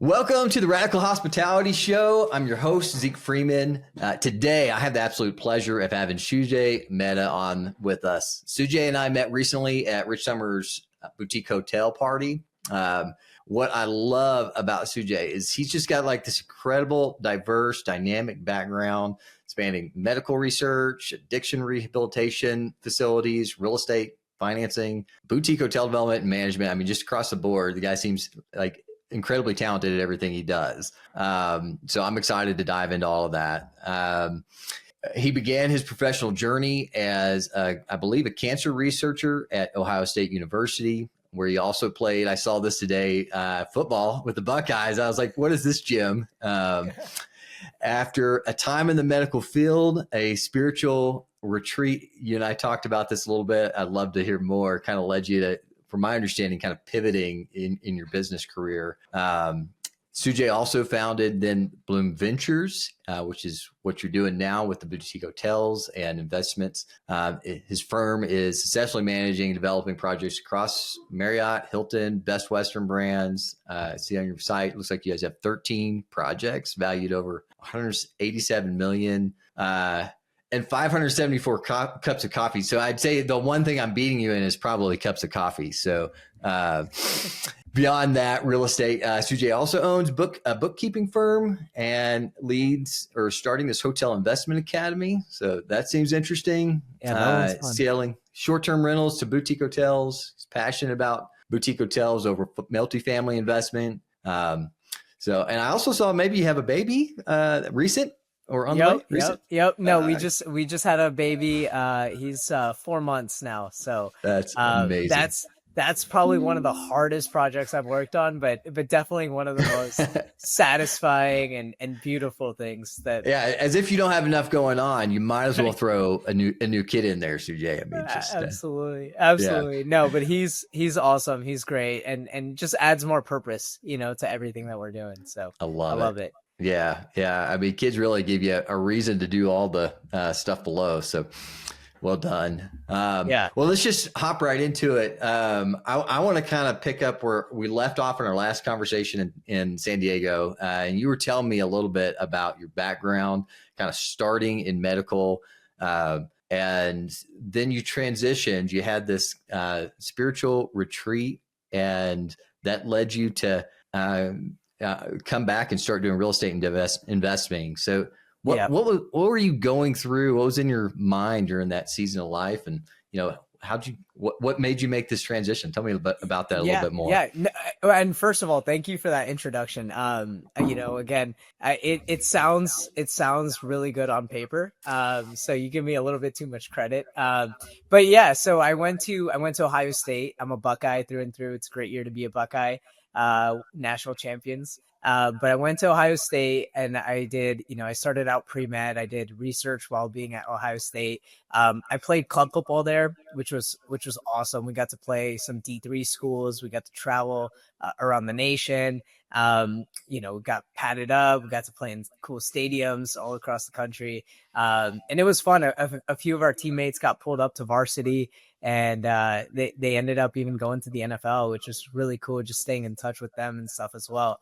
Welcome to the Radical Hospitality Show. I'm your host, Zeke Freeman. Today, I have the absolute pleasure of having Sujay Mehta on with us. Sujay and I met recently at Rich Summer's boutique hotel party. What I love about Sujay is he's just got like this incredible, diverse, dynamic background spanning medical research, addiction rehabilitation facilities, real estate financing, boutique hotel development and management. I mean, just across the board, the guy seems like incredibly talented at everything he does. So I'm excited to dive into all of that. He began his professional journey as, I believe, a cancer researcher at Ohio State University, where he also played, I saw this today, football with the Buckeyes. I was like, what is this, Jim? After a time in the medical field, a spiritual retreat, you and I talked about this a little bit. I'd love to hear more, kind of led you to, from my understanding, kind of pivoting in your business career. Sujay also founded then Bloom Ventures, which is what you're doing now with the boutique hotels and investments. His firm is successfully managing and developing projects across Marriott, Hilton, Best Western brands. I see on your site, it looks like you guys have 13 projects valued over $187 million. And 574 cups of coffee. So I'd say the one thing I'm beating you in is probably cups of coffee. So beyond that, real estate. Sujay also owns a bookkeeping firm and leads or starting this hotel investment academy. So that seems interesting. Yeah, Scaling short-term rentals to boutique hotels. He's passionate about boutique hotels over multifamily investment. And I also saw maybe you have a baby recent. Or on the way? Yep. No, we just had a baby. He's 4 months now. So that's amazing. That's probably one of the hardest projects I've worked on, but definitely one of the most satisfying and beautiful things that. Yeah, as if you don't have enough going on, you might as well throw a new kid in there, Sujay. I mean, just absolutely. Yeah. No, but he's awesome. He's great, and just adds more purpose, to everything that we're doing. So I love it. Yeah. I mean, kids really give you a reason to do all the stuff below. So well done. Well, let's just hop right into it. I want to kind of pick up where we left off in our last conversation in San Diego. And you were telling me a little bit about your background, kind of starting in medical. And then you transitioned. You had this spiritual retreat, and that led you to come back and start doing real estate and investing. So what were you going through? What was in your mind during that season of life? And, what made you make this transition? Tell me about that a little bit more. Yeah. And first of all, thank you for that introduction. Again, it sounds really good on paper. So you give me a little bit too much credit. But yeah, so I went to Ohio State. I'm a Buckeye through and through. It's a great year to be a Buckeye. National champions. But I went to Ohio State and I did, I started out pre-med. I did research while being at Ohio State. I played club football there, which was awesome. We got to play some D3 schools. We got to travel around the nation. We got padded up. We got to play in cool stadiums all across the country. And it was fun. A few of our teammates got pulled up to varsity, and they ended up even going to the NFL, which is really cool, just staying in touch with them and stuff as well.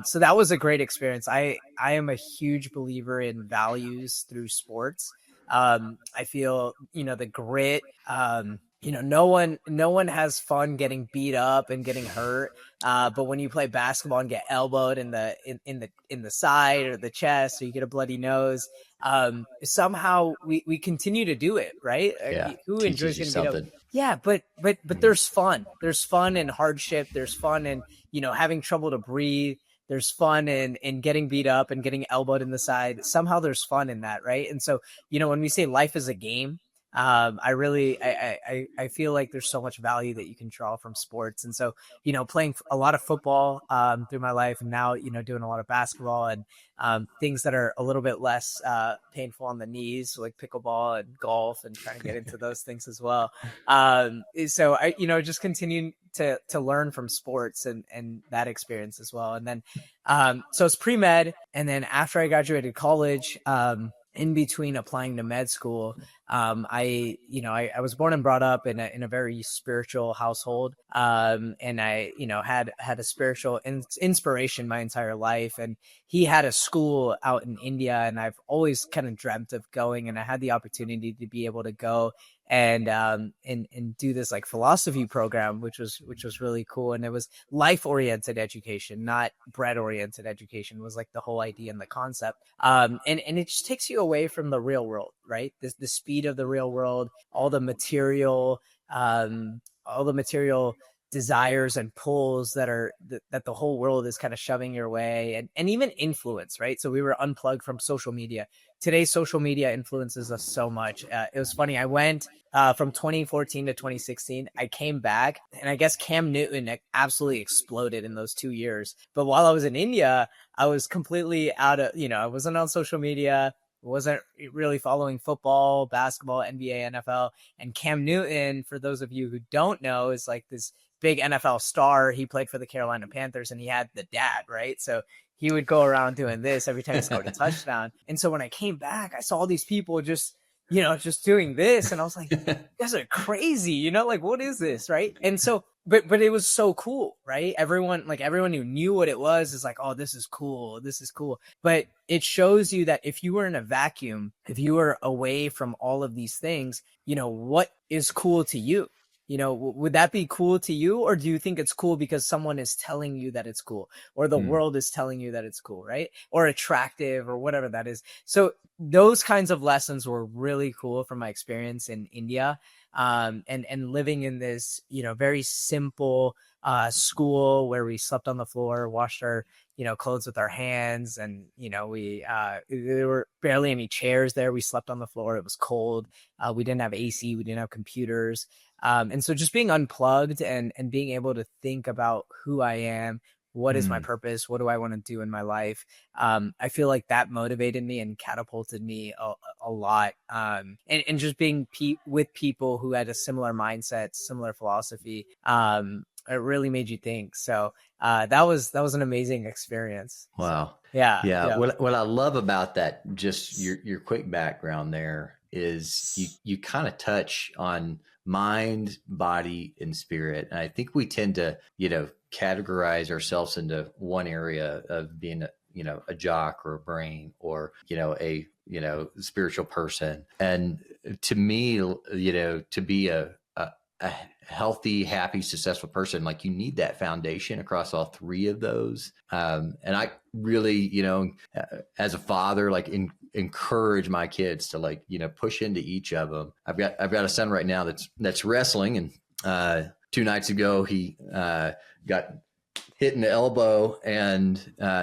So that was a great experience. I am a huge believer in values through sports. I feel, the grit, no one has fun getting beat up and getting hurt. But when you play basketball and get elbowed in the side or the chest, or you get a bloody nose, somehow we continue to do it, right? Yeah. Who enjoys getting beat up? Something. Yeah, but there's fun. There's fun in hardship. There's fun in, having trouble to breathe. There's fun in getting beat up and getting elbowed in the side. Somehow there's fun in that, right? And so, when we say life is a game, I feel like there's so much value that you can draw from sports. And so, playing a lot of football through my life, and now, doing a lot of basketball and things that are a little bit less painful on the knees, like pickleball and golf, and trying to get into those things as well. So I, just continue to learn from sports and that experience as well. And then, so it's pre-med. And then after I graduated college, in between applying to med school, I was born and brought up in a very spiritual household. And I, had a spiritual inspiration my entire life. And he had a school out in India, and I've always kind of dreamt of going, and I had the opportunity to be able to go and do this like philosophy program, which was really cool. And it was life oriented education, not bread oriented education, was like the whole idea and the concept. And it just takes you away from the real world, right? The speed of the real world, all the material desires and pulls that the whole world is kind of shoving your way, and even influence, right? So we were unplugged from social media. Today's social media influences us so much. It was funny. I went from 2014 to 2016. I came back, and I guess Cam Newton absolutely exploded in those 2 years. But while I was in India, I was completely out of, I wasn't on social media, wasn't really following football, basketball, NBA, NFL. And Cam Newton, for those of you who don't know, is like this big NFL star. He played for the Carolina Panthers, and he had the dad, right? So he would go around doing this every time he scored a touchdown. And so when I came back, I saw all these people just doing this. And I was like, you guys are crazy, like, what is this? Right. And so, but it was so cool, right? Everyone who knew what it was is like, oh, this is cool. This is cool. But it shows you that if you were in a vacuum, if you were away from all of these things, what is cool to you? Would that be cool to you? Or do you think it's cool because someone is telling you that it's cool, or the world is telling you that it's cool, right? Or attractive, or whatever that is. So those kinds of lessons were really cool from my experience in India. And living in this, very simple school where we slept on the floor, washed our, clothes with our hands. And, there were barely any chairs there. We slept on the floor. It was cold. We didn't have AC. We didn't have computers. And so just being unplugged and being able to think about who I am, what is my purpose? What do I want to do in my life? I feel like that motivated me and catapulted me a lot. And just being with people who had a similar mindset, similar philosophy, it really made you think. So that was an amazing experience. Wow. Yeah. What I love about that, just your quick background there, is you kind of touch on mind, body, and spirit. And I think we tend to, categorize ourselves into one area of being a jock or a brain, or, a, spiritual person. And to me, to be a healthy, happy, successful person, like, you need that foundation across all three of those. And I really, as a father, like, encourage my kids to, like, push into each of them. I've got a son right now that's wrestling, and 2 nights ago he got hit in the elbow and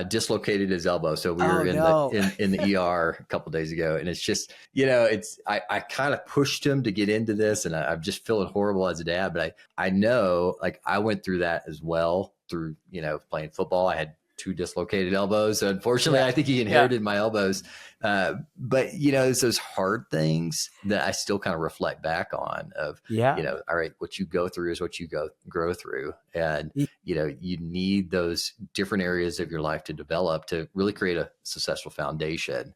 dislocated his elbow. So we were in the ER a couple of days ago, and it's just, I kind of pushed him to get into this, and I'm just feeling horrible as a dad. But I know, like, I went through that as well through, playing football. I had 2 dislocated elbows. So unfortunately, I think he inherited my elbows. But, it's those hard things that I still kind of reflect back on of, all right, what you go through is what you grow through. And, you need those different areas of your life to develop to really create a successful foundation.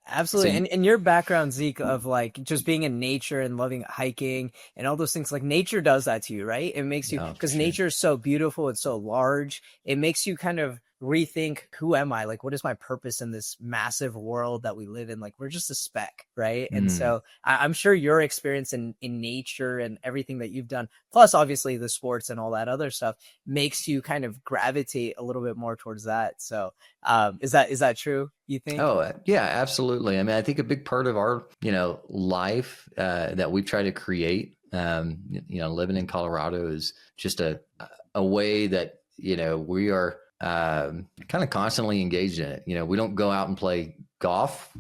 Absolutely. So, and your background, Zeke, of like just being in nature and loving hiking and all those things, like, nature does that to you, right? It makes you, because nature is so beautiful, it's so large, it makes you kind of rethink, who am I? Like, what is my purpose in this massive world that we live in? Like, we're just a speck, right? And so I'm sure your experience in nature and everything that you've done, plus obviously the sports and all that other stuff, makes you kind of gravitate a little bit more towards that. So is that true, you think? Oh, yeah, absolutely. I mean, I think a big part of our, life that we've tried to create, living in Colorado, is just a way that, we are kind of constantly engaged in it. We don't go out and play golf.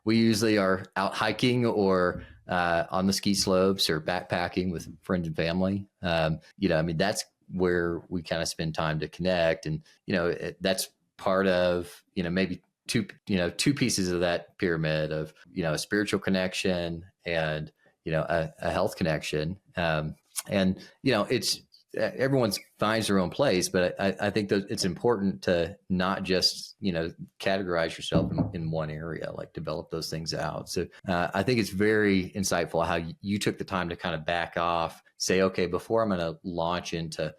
We usually are out hiking or on the ski slopes or backpacking with friends and family. I mean, that's where we kind of spend time to connect. And, that's part of, maybe two pieces of that pyramid of, a spiritual connection and, a health connection. And, everyone finds their own place, but I think that it's important to not just, categorize yourself in one area, like develop those things out. So I think it's very insightful how you took the time to kind of back off, say, okay, before I'm going to launch into,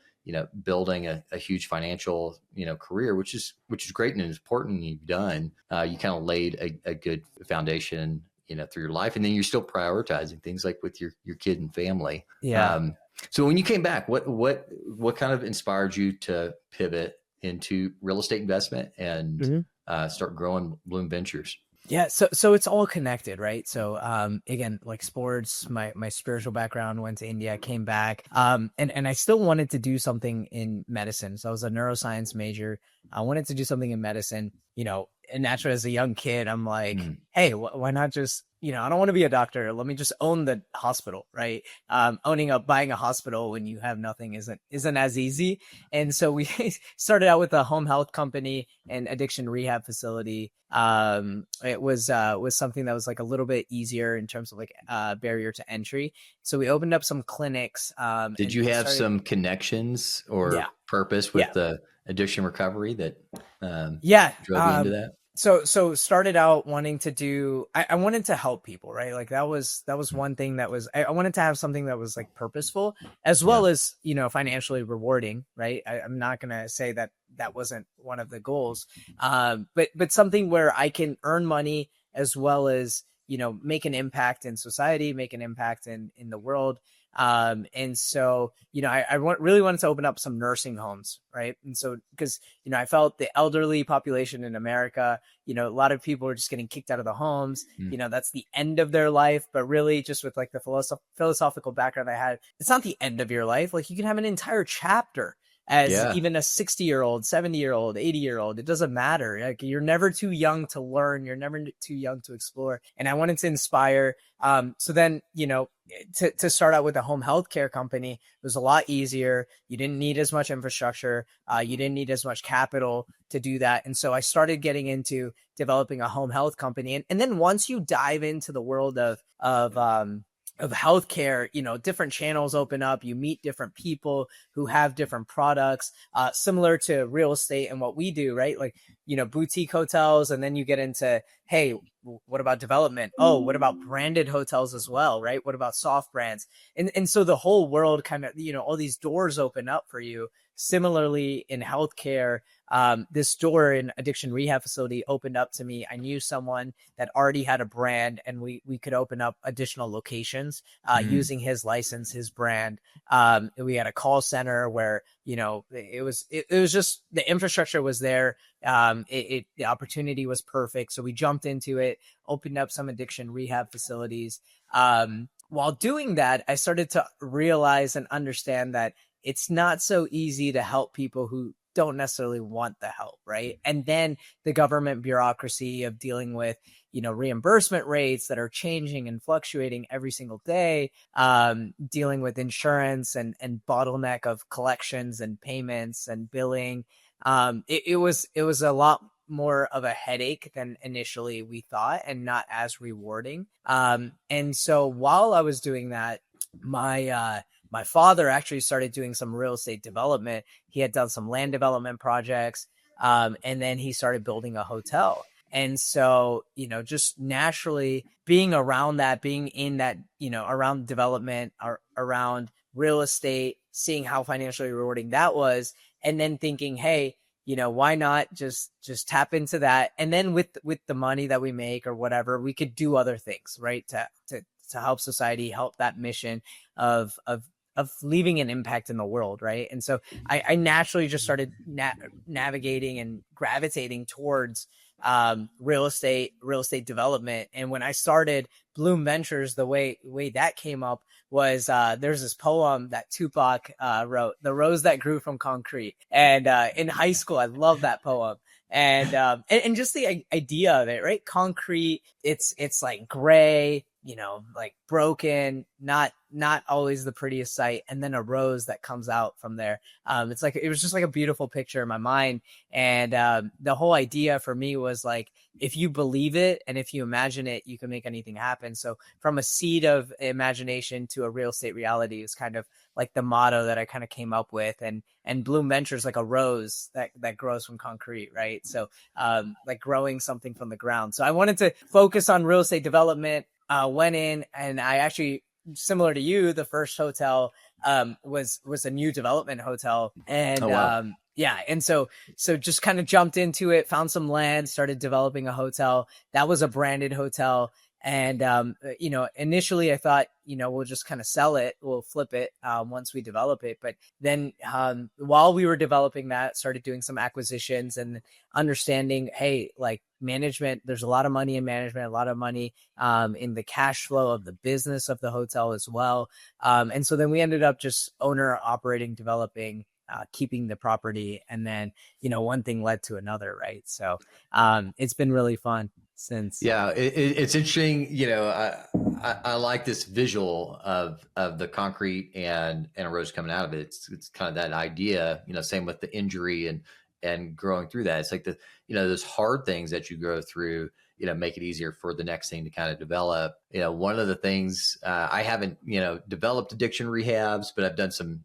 building a huge financial, career, which is great and important, and you've done, you kind of laid a good foundation, through your life. And then you're still prioritizing things like with your kid and family. Yeah. So when you came back, what kind of inspired you to pivot into real estate investment and start growing Bloom Ventures? Yeah, so it's all connected, right? So again, like sports, my spiritual background, went to India, came back, and I still wanted to do something in medicine. So I was a neuroscience major. I wanted to do something in medicine, and naturally as a young kid, I'm like, hey, why not just, I don't want to be a doctor. Let me just own the hospital, right? Buying a hospital when you have nothing isn't as easy. And so we started out with a home health company and addiction rehab facility. It was something that was like a little bit easier in terms of like barrier to entry. So we opened up some clinics. Did you have some connections or purpose with the addiction recovery that drove you into that? So started out wanting to do, I wanted to help people, right? Like that was one thing that was, I wanted to have something that was like purposeful as well as, financially rewarding, right? I'm not going to say that wasn't one of the goals. But something where I can earn money as well as, make an impact in society, make an impact in the world. And so, I really wanted to open up some nursing homes, right? And so, because, I felt the elderly population in America, a lot of people are just getting kicked out of the homes, that's the end of their life, but really just with like the philosophical background I had, it's not the end of your life. Like you can have an entire chapter as even a 60-year-old, 70-year-old, 80-year-old, it doesn't matter. Like you're never too young to learn. You're never too young to explore. And I wanted to inspire. So then, to start out with a home health care company, it was a lot easier. You didn't need as much infrastructure. You didn't need as much capital to do that. And so I started getting into developing a home health company. And then once you dive into the world of healthcare, different channels open up, you meet different people who have different products, similar to real estate and what we do, right? Like, boutique hotels. And then you get into, hey, what about development? Oh, what about branded hotels as well, right? What about soft brands? And so the whole world kind of, all these doors open up for you. Similarly in healthcare, this door in addiction rehab facility opened up to me. I knew someone that already had a brand, and we could open up additional locations using his license, his brand. We had a call center where, it was just the infrastructure was there. The opportunity was perfect. So we jumped into it, opened up some addiction rehab facilities. While doing that, I started to realize and understand that it's not so easy to help people who don't necessarily want the help, right? And then the government bureaucracy of dealing with, reimbursement rates that are changing and fluctuating every single day, dealing with insurance and bottleneck of collections and payments and billing. It was a lot more of a headache than initially we thought, and not as rewarding. And so while I was doing that, my father actually started doing some real estate development. He had done some land development projects, and then he started building a hotel. And so, just naturally being around that, being in that, around development, around real estate, seeing how financially rewarding that was, and then thinking, hey, why not just tap into that? And then with the money that we make or whatever, we could do other things, right? To help society, help that mission of leaving an impact in the world, right? And so I naturally just started navigating and gravitating towards real estate development. And when I started Bloom Ventures, the way that came up was there's this poem that Tupac wrote, "The Rose That Grew from Concrete." And in high school, I loved that poem. And just the idea of it, right? Concrete, it's like gray, like broken, not not always the prettiest sight, and then a rose that comes out from there. It's like, it was just like a beautiful picture in my mind. And the whole idea for me was like, if you believe it and if you imagine it, you can make anything happen. So from a seed of imagination to a real estate reality is kind of like the motto that I kind of came up with. And Bloom Ventures, like a rose that grows from concrete, right? So like growing something from the ground. So I wanted to focus on real estate development. Went in, and I actually, similar to you, the first hotel was a new development hotel. And Oh, wow. yeah, and so just kind of jumped into it, found some land, started developing a hotel. That was a branded hotel. And initially I thought, we'll just kind of sell it, we'll flip it once we develop it. But then while we were developing that, started doing some acquisitions and understanding, hey, like management, there's a lot of money in management, a lot of money in the cash flow of the business of the hotel as well. And so then we ended up just owner operating, developing, keeping the property. And then, one thing led to another, right? So it's been really fun since. Yeah, it's interesting. I like this visual of the concrete and a rose coming out of it. It's kind of that idea. Same with the injury and growing through that. It's like those hard things that you go through. Make it easier for the next thing to kind of develop. One of the things I haven't developed addiction rehabs, but I've done some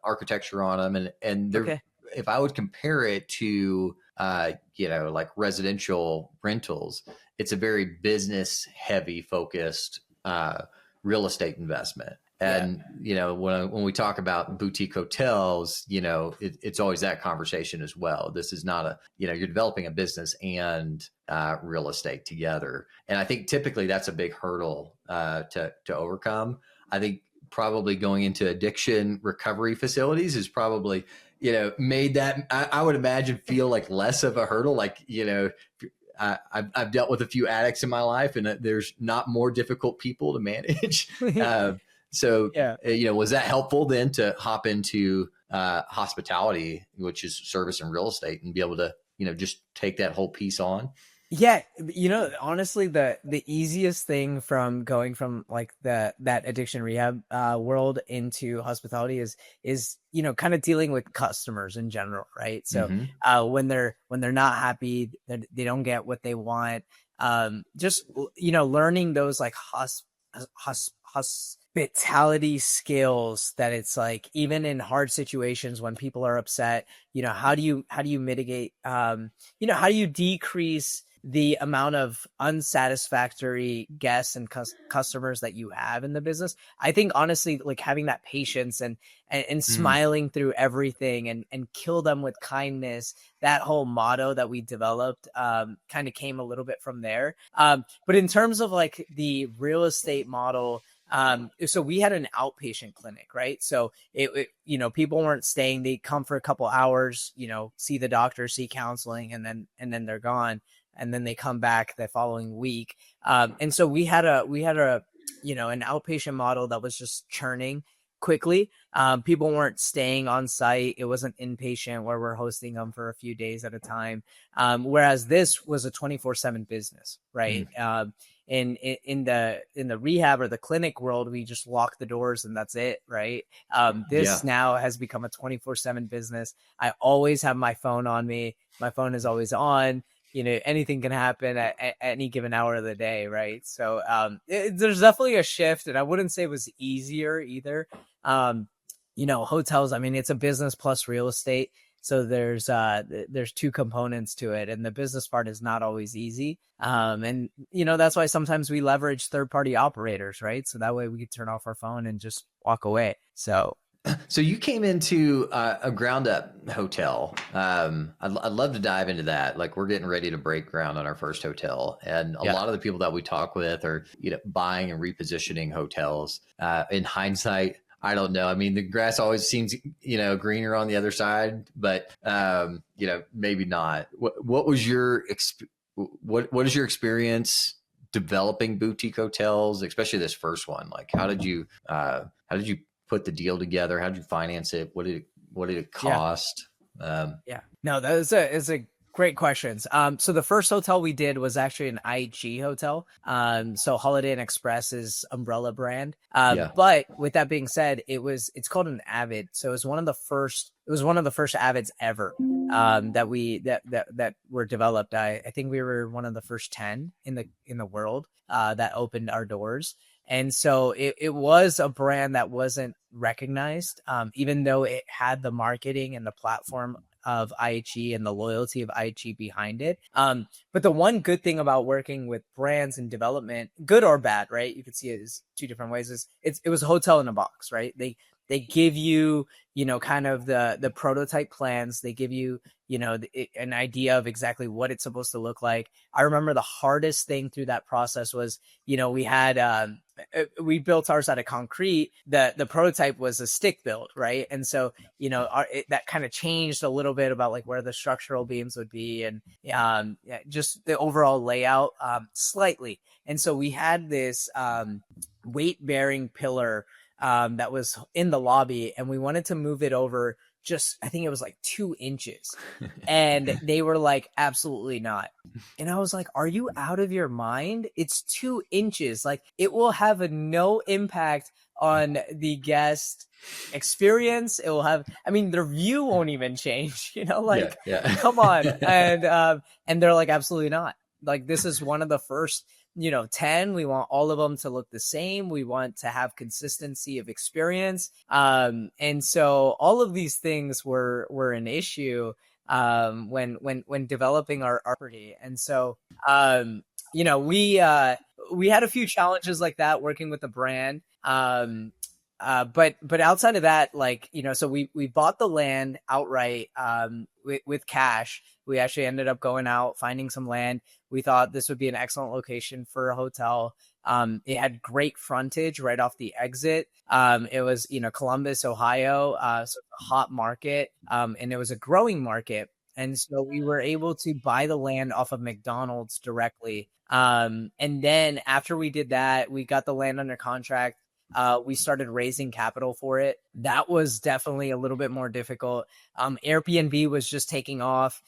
architecture on them, and they're. Okay. If I would compare it to like residential rentals, it's a very business heavy focused real estate investment. And when we talk about boutique hotels, it's always that conversation as well. This is not you're developing a business and real estate together. And I think typically that's a big hurdle to overcome. I think probably going into addiction recovery facilities is probably made that, I would imagine, feel like less of a hurdle. Like, I've dealt with a few addicts in my life, and there's not more difficult people to manage. So, was that helpful then to hop into hospitality, which is service and real estate, and be able to, just take that whole piece on? Yeah, honestly, the easiest thing from going from like that addiction rehab world into hospitality is kind of dealing with customers in general, right? So when they're not happy, they don't get what they want. Just learning those like hospitality skills, that it's like, even in hard situations when people are upset, how do you mitigate, how do you decrease the amount of unsatisfactory guests and customers that you have in the business? I think honestly, like having that patience and smiling through everything and kill them with kindness, that whole motto that we developed kind of came a little bit from there. But in terms of like the real estate model, so we had an outpatient clinic, right? So it people weren't staying, they come for a couple hours, see the doctor, see counseling, and then they're gone. And then they come back the following week. And so we had an outpatient model that was just churning quickly. People weren't staying on site. It wasn't inpatient where we're hosting them for a few days at a time. Whereas this was a 24/7 business, right? In the rehab or the clinic world, we just lock the doors and that's it, right? This now has become a 24/7 business. I always have my phone on me. My phone is always on. Anything can happen at any given hour of the day, right? So there's definitely a shift, and I wouldn't say it was easier either. Hotels, I mean, it's a business plus real estate. So there's two components to it, and the business part is not always easy. And that's why sometimes we leverage third-party operators, right? So that way we could turn off our phone and just walk away. So you came into a ground up hotel. I'd love to dive into that. Like, we're getting ready to break ground on our first hotel. And a lot of the people that we talk with are, buying and repositioning hotels. In hindsight, I don't know. I mean, the grass always seems, greener on the other side, but, maybe not. What was your, what is your experience developing boutique hotels, especially this first one? Like, how did you put the deal together? How did you finance it? What did it cost? No, that is a Great questions. So the first hotel we did was actually an IHG hotel. So Holiday Inn Express's umbrella brand. Yeah. But with that being said, it's called an Avid. So it was one of the first Avids ever that were developed. I think we were one of the first 10 in the world that opened our doors. And so it was a brand that wasn't recognized, even though it had the marketing and the platform of IHE and the loyalty of IHE behind it. But the one good thing about working with brands and development, good or bad, right? You could see it as two different ways. It was a hotel in a box, right? They give you, kind of the prototype plans. They give you, an idea of exactly what it's supposed to look like. I remember the hardest thing through that process was, we built ours out of concrete. The prototype was a stick build, right? And so, that kind of changed a little bit about like where the structural beams would be and just the overall layout slightly. And so we had this weight bearing pillar that was in the lobby, and we wanted to move it over I think it was like 2 inches. And they were like, absolutely not. And I was like, are you out of your mind? It's 2 inches. Like, it will have no impact on the guest experience. It will have, their view won't even change, Yeah. come on. And they're like, absolutely not. Like, this is one of the first 10. We want all of them to look the same. We want to have consistency of experience. And so all of these things were an issue when developing our property. And so we had a few challenges like that working with the brand. But outside of that, so we bought the land outright with cash. We actually ended up going out, finding some land. We thought this would be an excellent location for a hotel. It had great frontage right off the exit. It was, Columbus, Ohio, so a hot market, and it was a growing market. And so we were able to buy the land off of McDonald's directly. And then after we did that, we got the land under contract. We started raising capital for it. That was definitely a little bit more difficult. Airbnb was just taking off.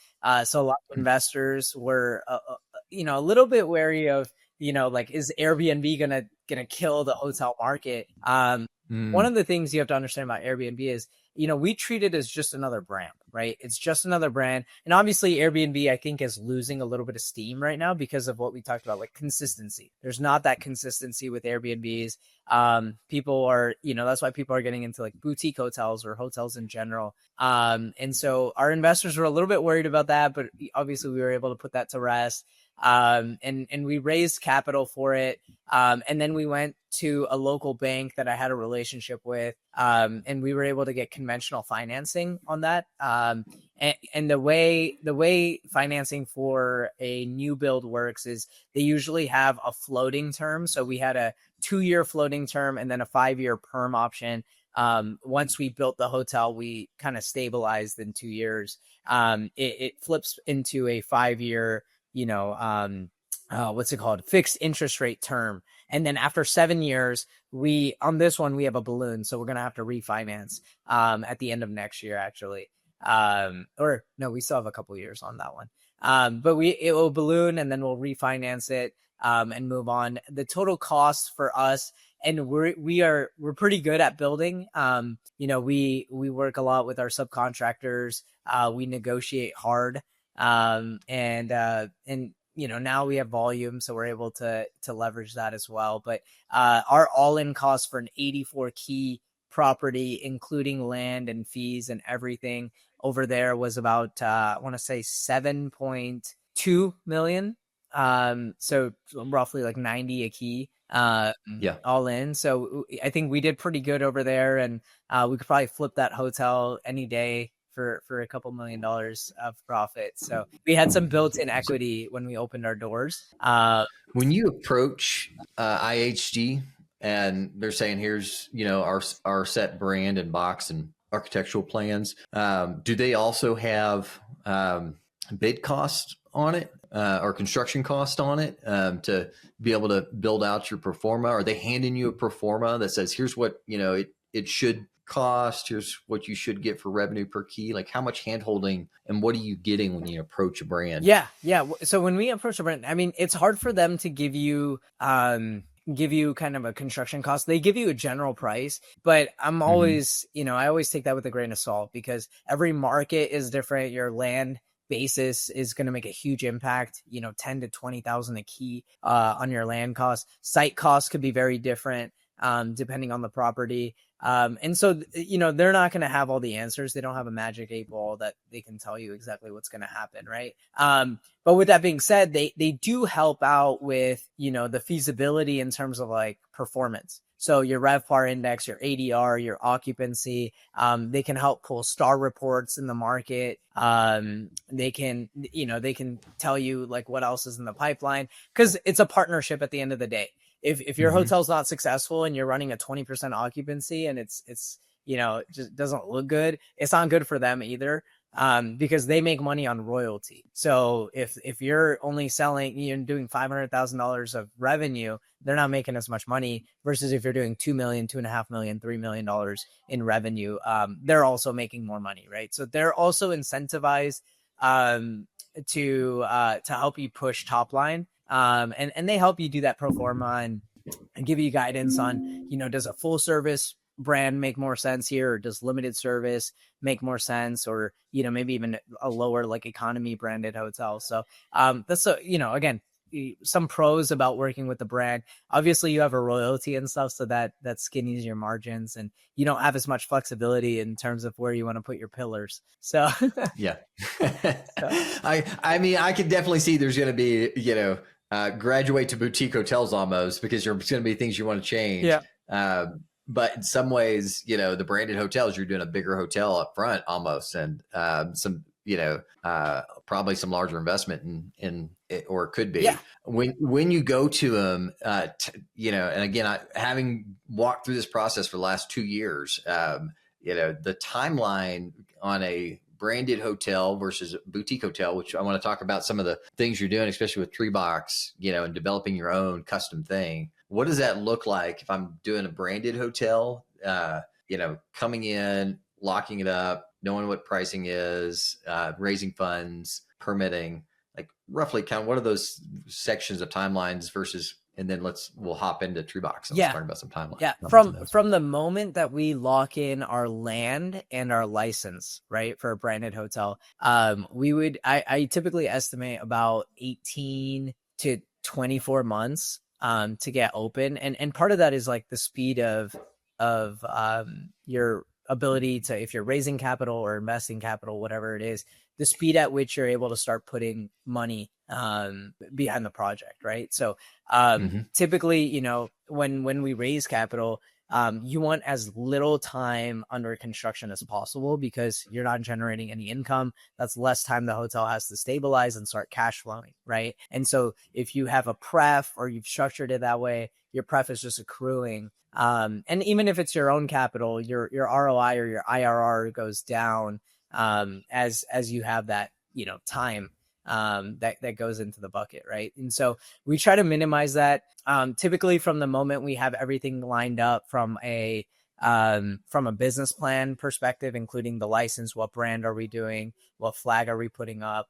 So a lot of investors were, a little bit wary of, is Airbnb gonna kill the hotel market? One of the things you have to understand about Airbnb is, we treat it as just another brand, right? It's just another brand. And obviously Airbnb, I think, is losing a little bit of steam right now because of what we talked about, like consistency. There's not that consistency with Airbnbs. People are, that's why people are getting into like boutique hotels or hotels in general. And so our investors were a little bit worried about that, but obviously we were able to put that to rest. And we raised capital for it. And then we went to a local bank that I had a relationship with. And we were able to get conventional financing on that. And the way financing for a new build works is they usually have a floating term. So we had a 2-year floating term and then a 5-year perm option. Once we built the hotel, we kind of stabilized in 2 years. It flips into a 5-year, what's it called? Fixed interest rate term. And then after 7 years, on this one, we have a balloon. So we're going to have to refinance, at the end of next year, actually. Or no, we still have a couple years on that one. But it will balloon and then we'll refinance it, and move on. The total cost for us, and we're pretty good at building. We work a lot with our subcontractors. We negotiate hard. Now we have volume, so we're able to leverage that as well. But our all-in cost for an 84 key property, including land and fees and everything over there, was about I want to say 7.2 million. So roughly like 90 a key. All in. So I think we did pretty good over there, and we could probably flip that hotel any day for a couple $1 million of profit. So we had some built-in equity when we opened our doors. When you approach IHG and they're saying, here's, our set brand and box and architectural plans, do they also have bid cost on it, or construction cost on it, to be able to build out your pro forma? Are they handing you a pro forma that says, here's what, it should cost, here's what you should get for revenue per key? Like how much handholding and what are you getting when you approach a brand? Yeah. So when we approach a brand, I mean, it's hard for them to give you kind of a construction cost. They give you a general price, but I'm always, I always take that with a grain of salt because every market is different. Your land basis is going to make a huge impact, 10 to 20,000 a key on your land costs. Site costs could be very different depending on the property. And so, they're not going to have all the answers. They don't have a magic 8 ball that they can tell you exactly what's going to happen. Right. But with that being said, they do help out with, the feasibility in terms of like performance. So your RevPAR index, your ADR, your occupancy, they can help pull star reports in the market. They can tell you like what else is in the pipeline because it's a partnership at the end of the day. If your hotel's not successful and you're running a 20% occupancy and it's just doesn't look good, it's not good for them either. Because they make money on royalty. So if you're only doing $500,000 of revenue, they're not making as much money versus if you're doing $2 million, $2.5 million, $3 million in revenue, they're also making more money, right? So they're also incentivized to help you push top line. And they help you do that pro forma and give you guidance on, does a full service brand make more sense here, or does limited service make more sense, or maybe even a lower like economy branded hotel. So that's again, some pros about working with the brand. Obviously you have a royalty and stuff, so that skinnies your margins and you don't have as much flexibility in terms of where you want to put your pillars. So yeah. I mean, I could definitely see there's going to be, graduate to boutique hotels almost, because there's going to be things you want to change. Yeah. But in some ways, the branded hotels, you're doing a bigger hotel up front almost, and some, probably some larger investment in it, or it could be. Yeah. When you go to them, and again, having walked through this process for the last 2 years, the timeline on a branded hotel versus a boutique hotel, which I want to talk about some of the things you're doing, especially with Treebox, and developing your own custom thing. What does that look like if I'm doing a branded hotel, coming in, locking it up, knowing what pricing is, raising funds, permitting, like roughly kind of what are those sections of timelines versus, and then we'll hop into Treebox and let's talk about some timelines. Yeah. From the moment that we lock in our land and our license, right, for a branded hotel, I typically estimate about 18 to 24 months to get open. And part of that is like the speed of your ability to, if you're raising capital or investing capital, whatever it is, the speed at which you're able to start putting money behind the project, right? So typically, when we raise capital, you want as little time under construction as possible because you're not generating any income. That's less time the hotel has to stabilize and start cash flowing, right? And so if you have a pref or you've structured it that way, your pref is just accruing. And even if it's your own capital, your ROI or your IRR goes down as you have that, time that goes into the bucket, right? And so we try to minimize that. Typically from the moment we have everything lined up from a business plan perspective, including the license, what brand are we doing, what flag are we putting up,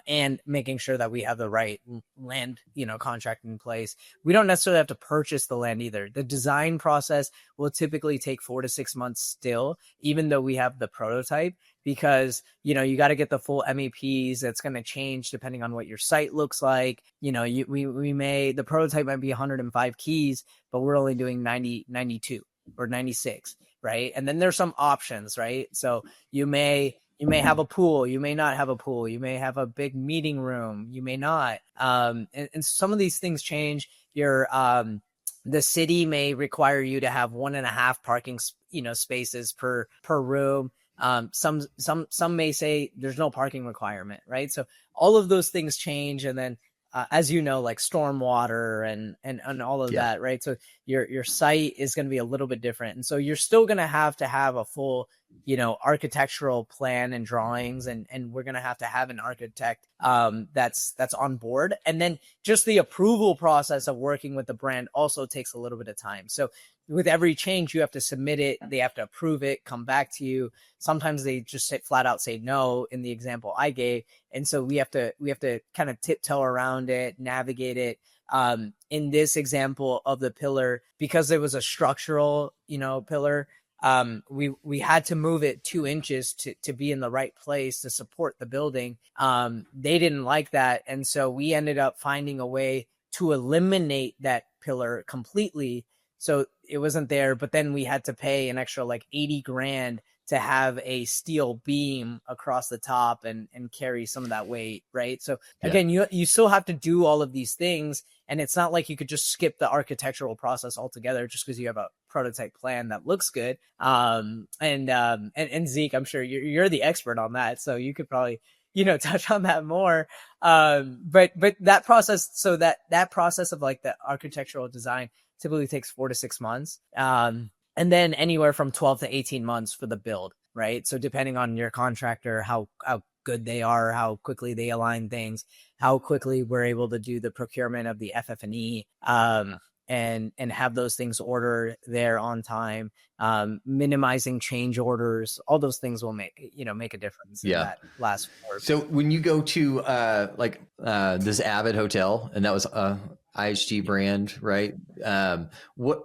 and making sure that we have the right land, contract in place. We don't necessarily have to purchase the land either. The design process will typically take 4 to 6 months still, even though we have the prototype, because, you got to get the full MEPs. That's going to change depending on what your site looks like. The prototype might be 105 keys, but we're only doing 90, 92 or 96. Right. And then there's some options, right? So you may have a pool, you may not have a pool, you may have a big meeting room, you may not. And some of these things change. The city may require you to have 1.5 parking, spaces per room. Some may say there's no parking requirement, right? So all of those things change. And then, as like stormwater and all of that, right? So your site is going to be a little bit different. And so you're still going to have a full architectural plan and drawings, and we're going to have an architect that's on board. And then just the approval process of working with the brand also takes a little bit of time. So with every change, you have to submit it, they have to approve it, come back to you. Sometimes they just flat out say no in the example I gave. And so we have to kind of tiptoe around it, navigate it. In this example of the pillar, because it was a structural, pillar, we had to move it 2 inches to be in the right place to support the building. They didn't like that. And so we ended up finding a way to eliminate that pillar completely. So it wasn't there, but then we had to pay an extra like 80 grand to have a steel beam across the top and carry some of that weight. Right. So again, you still have to do all of these things. And it's not like you could just skip the architectural process altogether just because you have a prototype plan that looks good. And Zeke, I'm sure you're the expert on that, so you could probably touch on that more. But that process, so that process of like the architectural design typically takes 4 to 6 months, and then anywhere from 12 to 18 months for the build. Right. So depending on your contractor, how good they are, how quickly they align things, how quickly we're able to do the procurement of the FF&E, and have those things ordered there on time, minimizing change orders, all those things will make a difference in that last part. So when you go to this Avid hotel, and that was IHG brand, right? What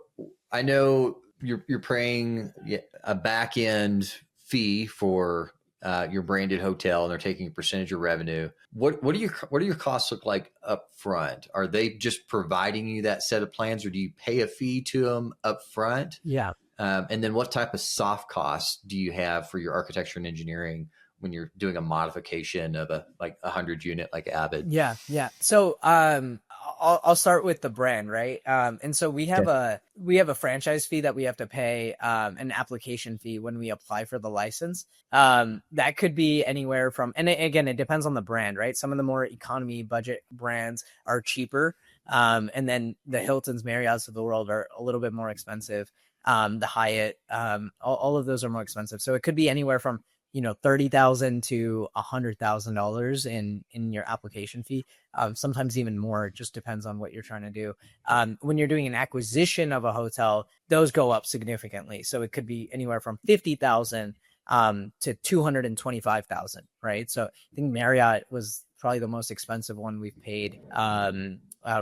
I know you're paying a back end fee for your branded hotel, and they're taking a percentage of revenue. What do your costs look like up front? Are they just providing you that set of plans, or do you pay a fee to them up front? Yeah. And then what type of soft costs do you have for your architecture and engineering when you're doing a modification of a 100 unit like Avid? Yeah. So I'll start with the brand, right? And so we have a franchise fee that we have to pay, an application fee when we apply for the license. That could be anywhere from, and again, it depends on the brand, right? Some of the more economy budget brands are cheaper. And then the Hiltons, Marriotts of the world are a little bit more expensive. The Hyatt, all of those are more expensive. So it could be anywhere from $30,000 to $100,000 in your application fee. Sometimes even more. It just depends on what you're trying to do. When you're doing an acquisition of a hotel, those go up significantly. So it could be anywhere from $50,000 to $225,000, right? So I think Marriott was probably the most expensive one we've paid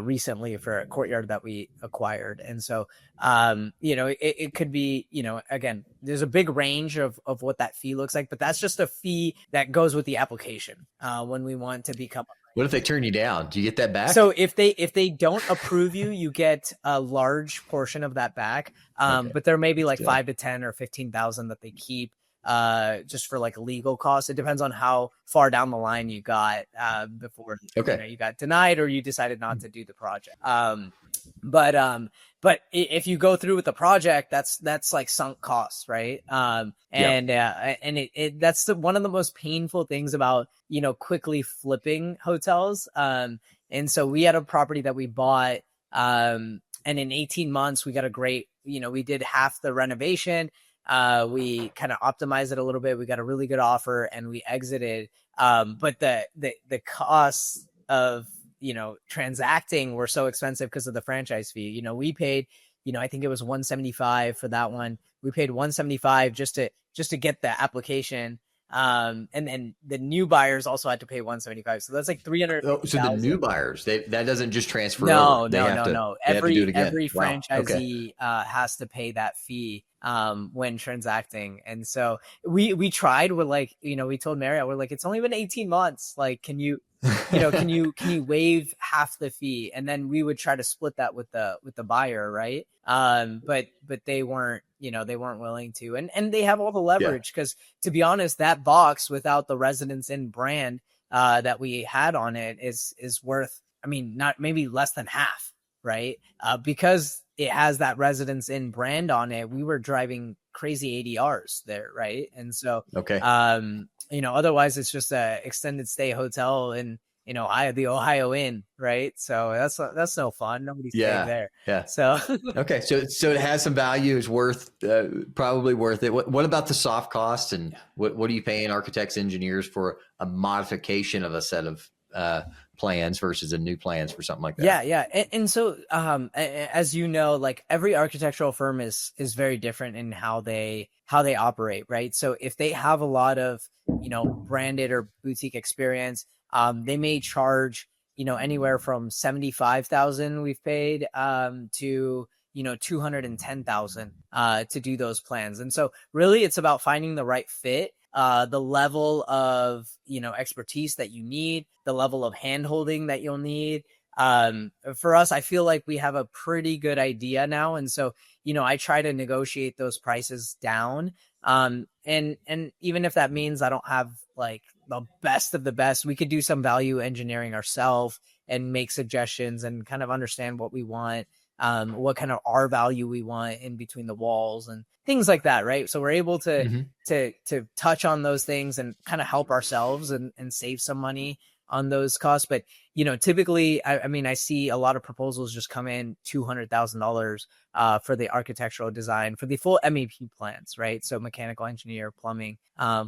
recently for a Courtyard that we acquired. And so, it could be, again, there's a big range of what that fee looks like, but that's just a fee that goes with the application when we want to become. What if they turn you down? Do you get that back? So if they don't approve you, you get a large portion of that back. But there may be like 5 to 10 or 15,000 that they keep just for like legal costs. It depends on how far down the line you got before you got denied or you decided not to do the project. But if you go through with the project, that's like sunk costs, right? And that's one of the most painful things about quickly flipping hotels. And so we had a property that we bought, and in 18 months we got a great, we did half the renovation. We kind of optimized it a little bit. We got a really good offer and we exited. But the costs of, transacting were so expensive because of the franchise fee. We paid, I think it was $175 for that one. We paid $175 just to get the application. And then the new buyers also had to pay $175. So that's like $300. So the new buyers, that doesn't just transfer over. No. Every franchisee has to pay that fee when transacting. And so we tried, we're like, we told Marriott, we're like, it's only been 18 months. Like, can you can you waive half the fee? And then we would try to split that with the buyer. Right. But they weren't, they weren't willing to, and they have all the leverage because to be honest, that box without the Residence Inn brand, that we had on it is worth, not maybe less than half. Right. Because it has that Residence Inn brand on it. We were driving crazy ADRs there. Right. And so, otherwise it's just a extended stay hotel in the Ohio Inn, right? So that's no fun. Nobody's staying Yeah. there. Yeah. So Okay. So it has some value, is worth, probably worth it. What about the soft costs, and what are you paying architects, engineers for a modification of a set of plans versus a new plans for something like that? yeah. And so as you know, like every architectural firm is very different in how they operate, right? So if they have a lot of, branded or boutique experience, they may charge, anywhere from 75,000 we've paid to 210,000 to do those plans. And so really it's about finding the right fit, the level of expertise that you need, the level of hand holding that you'll need. For us, I feel like we have a pretty good idea now, and so I try to negotiate those prices down. And even if that means I don't have like the best of the best, we could do some value engineering ourselves and make suggestions and kind of understand what we want, what kind of R value we want in between the walls and things like that, right? So we're able to Mm-hmm. to touch on those things and kind of help ourselves and save some money on those costs. But typically, I mean, I see a lot of proposals just come in $200,000 for the architectural design for the full MEP plans, right? So mechanical engineer, plumbing,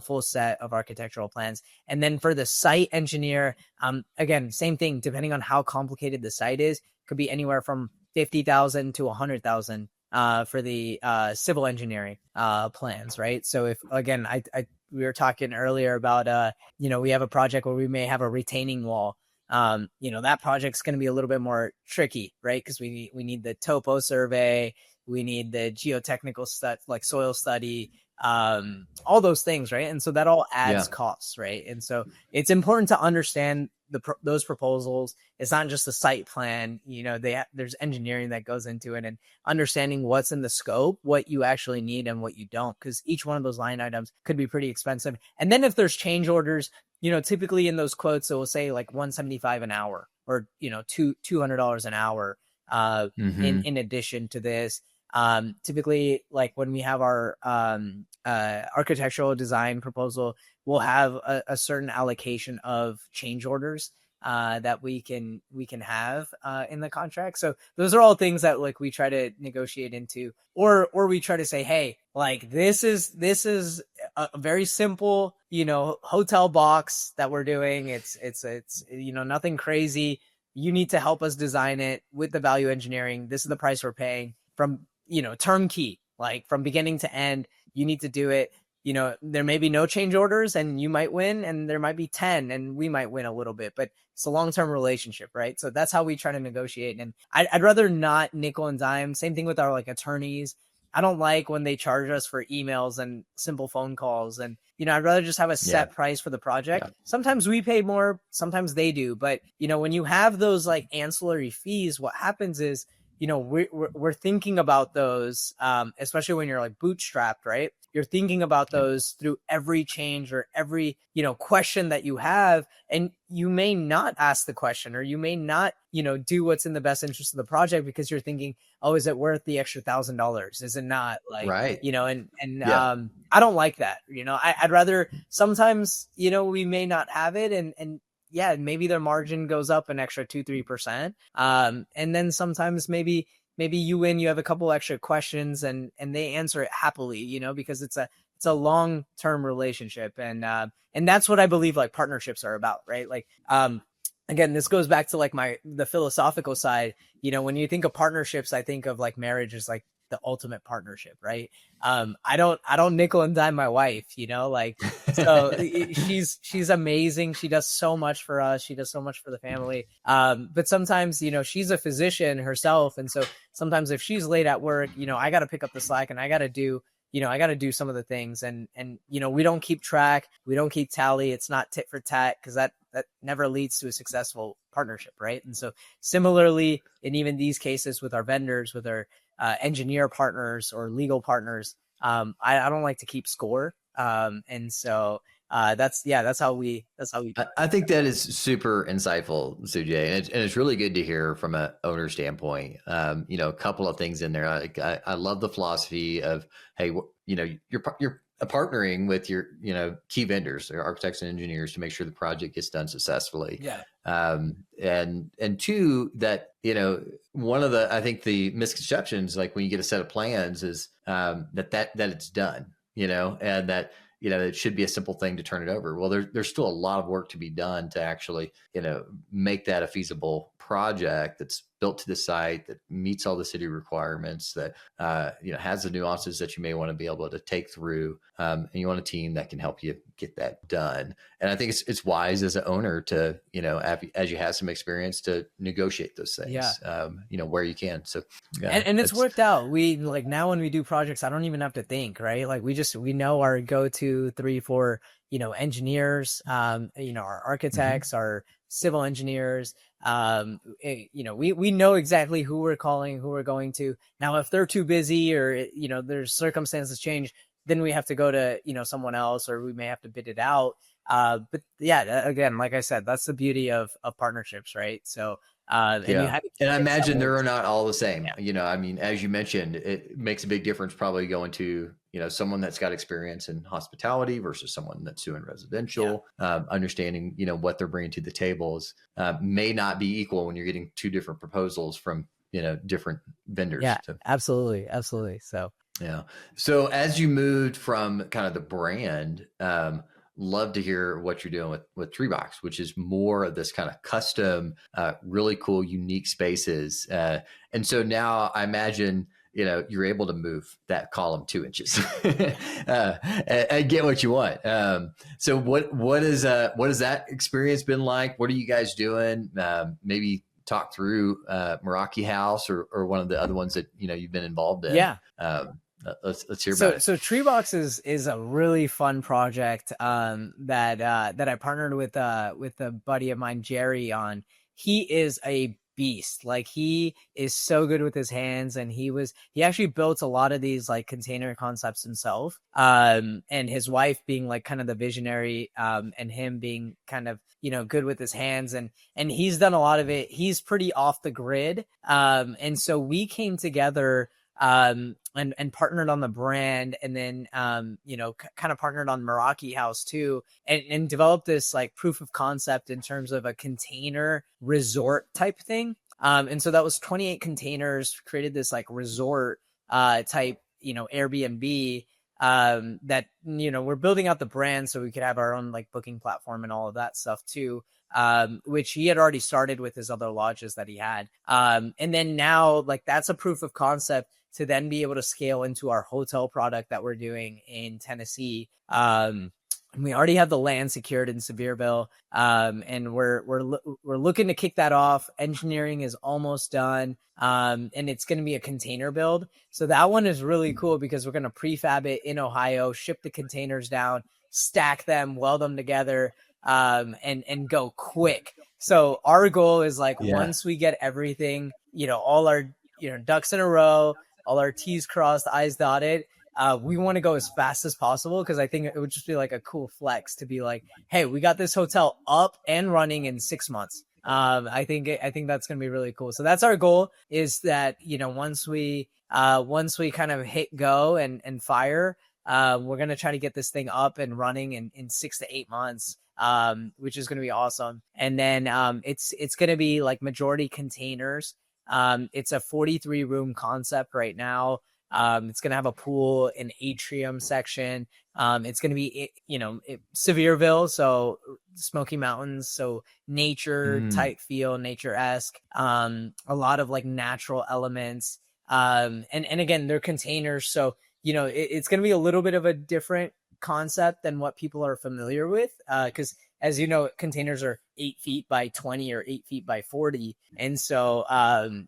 full set of architectural plans. And then for the site engineer, again, same thing, depending on how complicated the site is, could be anywhere from 50,000 to 100,000 for the civil engineering plans, right? So if, again, we were talking earlier about, we have a project where we may have a retaining wall. That project's going to be a little bit more tricky, right? Because we need the topo survey, we need the geotechnical stuff like soil study, all those things, right? And so that all adds costs, right? And so it's important to understand those proposals. It's not just a site plan, there's engineering that goes into it, and understanding what's in the scope, what you actually need and what you don't, because each one of those line items could be pretty expensive. And then if there's change orders, typically in those quotes, it will say like 175 an hour or, $200 an hour, Mm-hmm. in addition to this. Typically, like when we have our architectural design proposal, we'll have a certain allocation of change orders that we can have in the contract. So those are all things that like we try to negotiate into, or we try to say, hey, like this is a very simple, hotel box that we're doing. It's nothing crazy. You need to help us design it with the value engineering. This is the price we're paying from, turnkey, like from beginning to end. You need to do it. There may be no change orders and you might win, and there might be 10 and we might win a little bit, but it's a long-term relationship, right? So that's how we try to negotiate. And I'd rather not nickel and dime. Same thing with our like attorneys. I don't like when they charge us for emails and simple phone calls. And, I'd rather just have a set price for the project. Sometimes we pay more, sometimes they do. But, when you have those like ancillary fees, what happens is, we're thinking about those, especially when you're like bootstrapped, right? You're thinking about those through every change or every, question that you have. And you may not ask the question, or you may not, do what's in the best interest of the project because you're thinking, oh, is it worth the extra $1,000? Is it not? Like, Right. I don't like that. I'd rather sometimes, we may not have it, and yeah, maybe their margin goes up an extra 2-3%. And then sometimes maybe you win, you have a couple extra questions and they answer it happily, because it's a long-term relationship. And that's what I believe like partnerships are about, right? Like, again, this goes back to like the philosophical side. When you think of partnerships, I think of like marriage as like the ultimate partnership, right? I don't nickel and dime my wife, like, so she's amazing. She does so much for us. She does so much for the family. But sometimes, she's a physician herself. And so sometimes if she's late at work, I got to pick up the slack and I got to do some of the things, and we don't keep track. We don't keep tally. It's not tit for tat, because that never leads to a successful partnership. Right. And so similarly, in even these cases with our vendors, with our engineer partners or legal partners, I don't like to keep score. And so that's how we do it. I think that is super insightful, Sujay, and it's really good to hear from an owner standpoint. A couple of things in there. I love the philosophy of, hey, your partnering with your, key vendors, or architects and engineers, to make sure the project gets done successfully. Yeah. And two, that, one of the, I think the misconceptions, like when you get a set of plans, is that it's done, and that, it should be a simple thing to turn it over. Well, there's still a lot of work to be done to actually, make that a feasible project that's built to the site, that meets all the city requirements, that, has the nuances that you may want to be able to take through. And you want a team that can help you get that done. And I think it's wise as an owner to, as you have some experience, to negotiate those things, where you can. So, and it's worked out. We like, now when we do projects, I don't even have to think, right? Like we know our go-to 3-4, engineers, our architects, our civil engineers. We know exactly who we're calling, who we're going to. Now, if they're too busy, or, there's circumstances change, then we have to go to, someone else, or we may have to bid it out. But yeah, again, like I said, that's the beauty of partnerships, right? So, and I imagine they're not all the same. Yeah. I mean, as you mentioned, it makes a big difference probably going to, someone that's got experience in hospitality versus someone that's doing residential. Understanding, what they're bringing to the tables may not be equal when you're getting two different proposals from, different vendors. Yeah, absolutely. So, yeah. So as you moved from kind of the brand, love to hear what you're doing with Treebox, which is more of this kind of custom, really cool, unique spaces. And so now I imagine, you're able to move that column 2 inches and get what you want. So what has that experience been like? What are you guys doing? Maybe talk through Meraki House or one of the other ones that, you've been involved in. Yeah. Let's hear about it. So Treebox is a really fun project that I partnered with a buddy of mine, Jerry, on. He is a beast. Like, he is so good with his hands, and he actually built a lot of these like container concepts himself. And his wife being like kind of the visionary, and him being kind of, good with his hands, and he's done a lot of it. He's pretty off the grid. And so we came together and partnered on the brand, and then kind of partnered on Meraki House too, and developed this like proof of concept in terms of a container resort type thing. And so that was 28 containers, created this like resort type, Airbnb, that, we're building out the brand so we could have our own like booking platform and all of that stuff too. Which he had already started with his other lodges that he had. And then now, like, that's a proof of concept to then be able to scale into our hotel product that we're doing in Tennessee. We already have the land secured in Sevierville, and we're looking to kick that off. Engineering is almost done, and it's going to be a container build. So that one is really cool because we're going to prefab it in Ohio, ship the containers down, stack them, weld them together, and go quick. So our goal is like, once we get everything, all our, ducks in a row, all our T's crossed, I's dotted, we want to go as fast as possible, because I think it would just be like a cool flex to be like, hey, we got this hotel up and running in 6 months. I think that's going to be really cool. So that's our goal, is that, once we kind of hit go and fire, we're going to try to get this thing up and running in 6 to 8 months. Which is going to be awesome. And then it's going to be like majority containers. It's a 43 room concept right now. It's going to have a pool, an atrium section. It's going to be, Sevierville, so Smoky Mountains, so nature type feel, nature-esque. A lot of like natural elements. And again, they're containers, so it's going to be a little bit of a different concept than what people are familiar with, because as you know, containers are 8 feet by 20 or 8 feet by 40, and so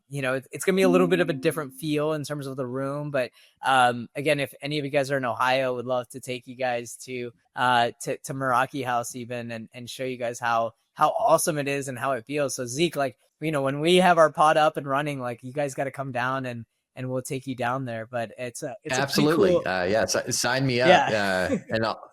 it's gonna be a little bit of a different feel in terms of the room. But again, if any of you guys are in Ohio, would love to take you guys to Meraki House even, and show you guys how awesome it is and how it feels. So Zeke, like, when we have our pod up and running, like, you guys got to come down and and we'll take you down there. But it's a pretty Absolutely. cool. Yeah. Sign me up. Yeah. And I'll,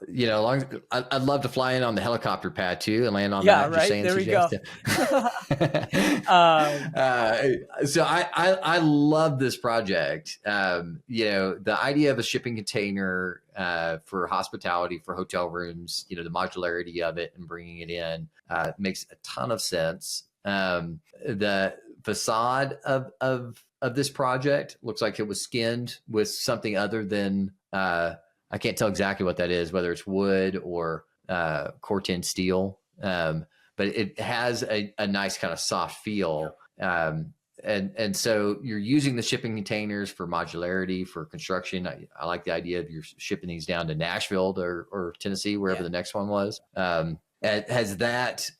I'd love to fly in on the helicopter pad too and land on Yeah, that. Just right. saying, There we go. suggestion. um, So I love this project. The idea of a shipping container for hospitality, for hotel rooms, the modularity of it and bringing it in makes a ton of sense. The facade of this project looks like it was skinned with something other than I can't tell exactly what that is, whether it's wood or Corten steel. But it has a nice kind of soft feel. And so you're using the shipping containers for modularity, for construction. I like the idea of you're shipping these down to Nashville or Tennessee, wherever the next one was. Has that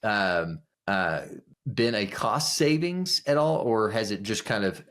been a cost savings at all, or has it just kind of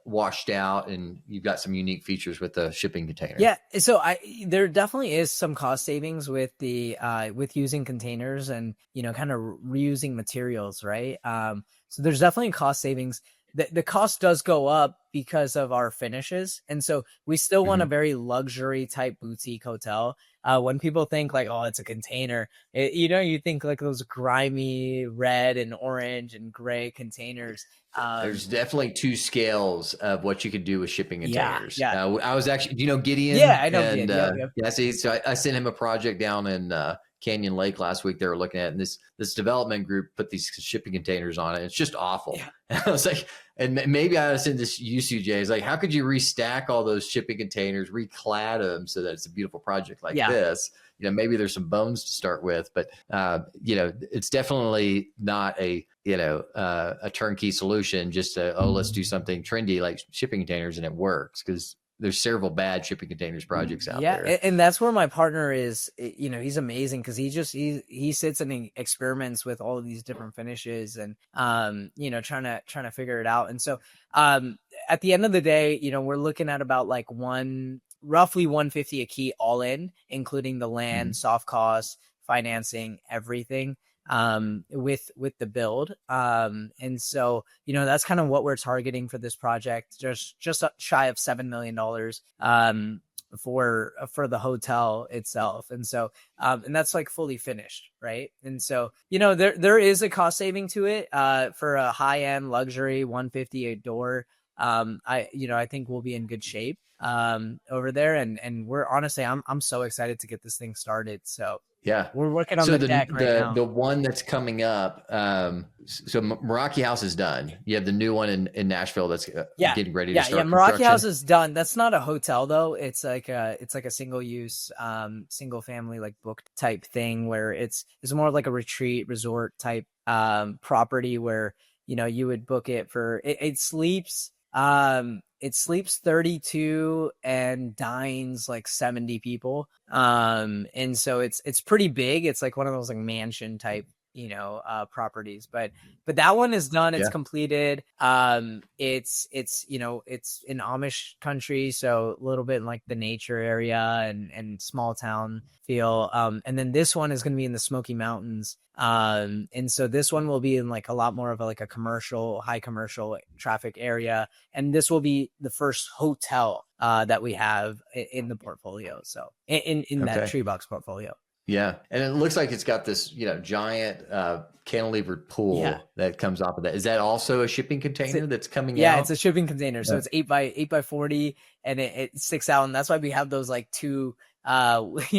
washed out and you've got some unique features with the shipping container? Yeah, so there definitely is some cost savings with the with using containers and kind of reusing materials, right? So there's definitely cost savings. The cost does go up because of our finishes, and so we still want a very luxury type boutique hotel. When people think like, oh, it's a container, you think like those grimy red and orange and gray containers. There's definitely two scales of what you could do with shipping containers. Yeah. I was actually, Gideon? Yeah, I know and, Gideon. Yep. Yeah, see, so I sent him a project down in Canyon Lake last week. They were looking at it, and this development group put these shipping containers on it. It's just awful. Yeah. And I was like, and maybe I sent this to you, Sujay. It's like, how could you restack all those shipping containers, reclad them so that it's a beautiful project like this? Maybe there's some bones to start with, but it's definitely not a turnkey solution. Just let's do something trendy like shipping containers, and it works because there's several bad shipping containers projects out there. Yeah, and that's where my partner is. He's amazing because he sits and he experiments with all of these different finishes and trying to figure it out. And so at the end of the day, we're looking at about like roughly $150 a key all in, including the land, soft costs, financing, everything with the build. And so, that's kind of what we're targeting for this project, just shy of $7 million for the hotel itself. And so, and that's like fully finished. Right. And so, there is a cost saving to it, for a high end luxury $150 a door. I think we'll be in good shape over there, and we're honestly, I'm so excited to get this thing started. So yeah, we're working on the deck right now. The one that's coming up, so Meraki House is done. You have the new one in Nashville that's getting ready to start. Yeah, Meraki House is done. That's not a hotel though. It's like a single use, single family like book type thing where it's more like a retreat resort type property where you would book it for it sleeps. It sleeps 32 and dines like 70 people. And so it's pretty big. It's like one of those like mansion type, properties, but that one is done. It's completed. It's in Amish country. So a little bit in like the nature area and small town feel. And then this one is going to be in the Smoky Mountains. And so this one will be in like a lot more of a high commercial traffic area. And this will be the first hotel, that we have in the portfolio. So in that Tree Box portfolio. Yeah. And it looks like it's got this, giant cantilevered pool that comes off of that. Is that also a shipping container that's coming out? Yeah, it's a shipping container. So it's 8 by 40 and it sticks out. And that's why we have those like two beams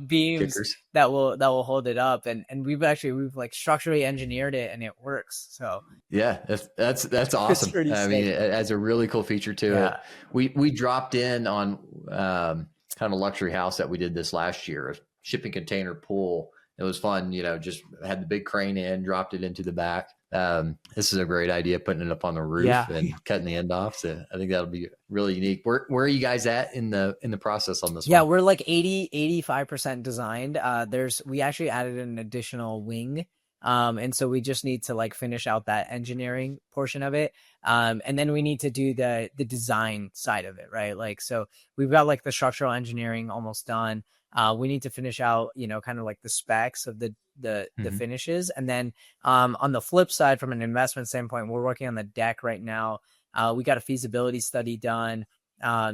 kickers that will hold it up. And we've like structurally engineered it and it works. So yeah, that's awesome. I mean, it has a really cool feature to it. We dropped in on kind of a luxury house that we did this last year, a shipping container pool. It was fun, just had the big crane in, dropped it into the back. This is a great idea, putting it up on the roof and cutting the end off. So I think that'll be really unique. Where are you guys at in the process on this one? Yeah, we're like 85% designed. We actually added an additional wing. And so we just need to like finish out that engineering portion of it. And then we need to do the design side of it, right? Like, so we've got like the structural engineering almost done. We need to finish out, kind of like the specs of the finishes. And then, on the flip side, from an investment standpoint, we're working on the deck right now. We got a feasibility study done.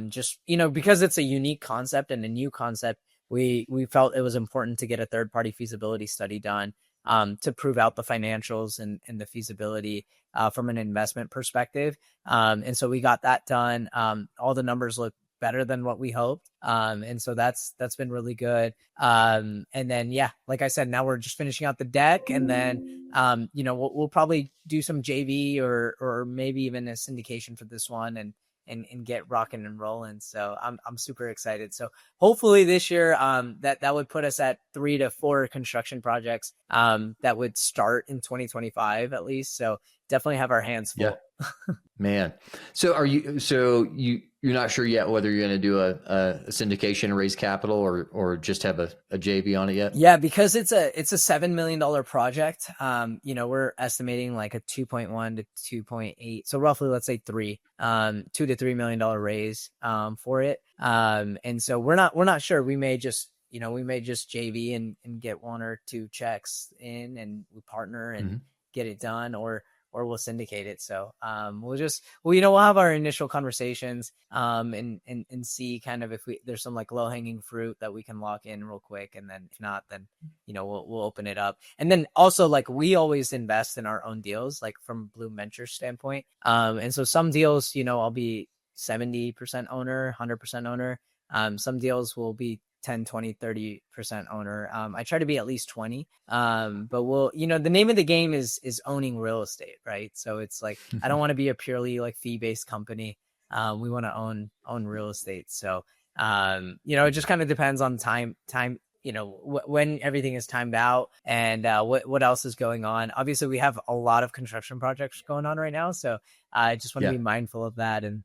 Just, because it's a unique concept and a new concept, we felt it was important to get a third-party feasibility study done to prove out the financials and the feasibility from an investment perspective. And so we got that done. All the numbers look better than what we hoped. And so that's been really good. And then, yeah, like I said, now we're just finishing out the deck, and then, we'll probably do some JV or maybe even a syndication for this one and get rocking and rolling. So I'm super excited. So hopefully this year, that would put us at 3 to 4 construction projects, that would start in 2025 at least. So definitely have our hands full. Yeah. Man. So you're not sure yet whether you're going to do a syndication and raise capital or just have a JV on it yet? Yeah, because it's a $7 million project. We're estimating like a 2.1 to 2.8. So roughly, let's say $2 to $3 million raise for it. And so we're not sure. We may just JV and get 1 or 2 checks in, and we partner and get it done, or we'll syndicate it. So we'll have our initial conversations and see kind of if there's some like low hanging fruit that we can lock in real quick, and then if not, then we'll open it up. And then also, like, we always invest in our own deals, like from Bloom Ventures standpoint. And so some deals, I'll be 70% owner, 100% owner. Some deals will be 10, 20, 30% owner. I try to be at least 20. But the name of the game is owning real estate, right? So it's like, I don't want to be a purely like fee-based company. We want to own real estate. So, it just kind of depends on time, when everything is timed out and what else is going on. Obviously, we have a lot of construction projects going on right now. So I just want to be mindful of that. And